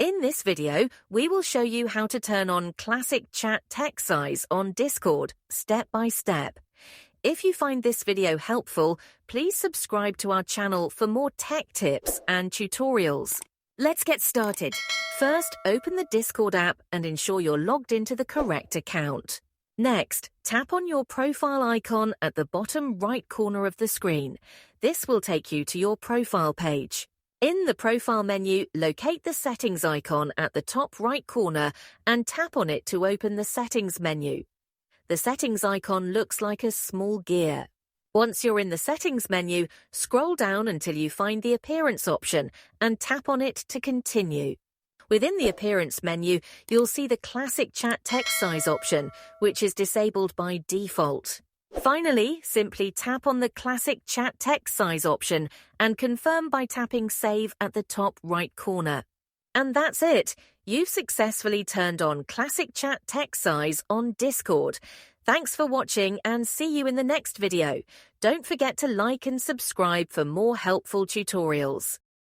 In this video, we will show you how to turn on classic chat text size on Discord, step by step. If you find this video helpful, please subscribe to our channel for more tech tips and tutorials. Let's get started. First, open the Discord app and ensure you're logged into the correct account. Next, tap on your profile icon at the bottom right corner of the screen. This will take you to your profile page. In the profile menu, locate the settings icon at the top right corner and tap on it to open the settings menu. The settings icon looks like a small gear. Once you're in the settings menu, scroll down until you find the appearance option and tap on it to continue. Within the appearance menu, you'll see the classic chat text size option, which is disabled by default. Finally, simply tap on the classic chat text size option and confirm by tapping Save at the top right corner. And that's it. You've successfully turned on classic chat text size on Discord. Thanks for watching and see you in the next video. Don't forget to like and subscribe for more helpful tutorials.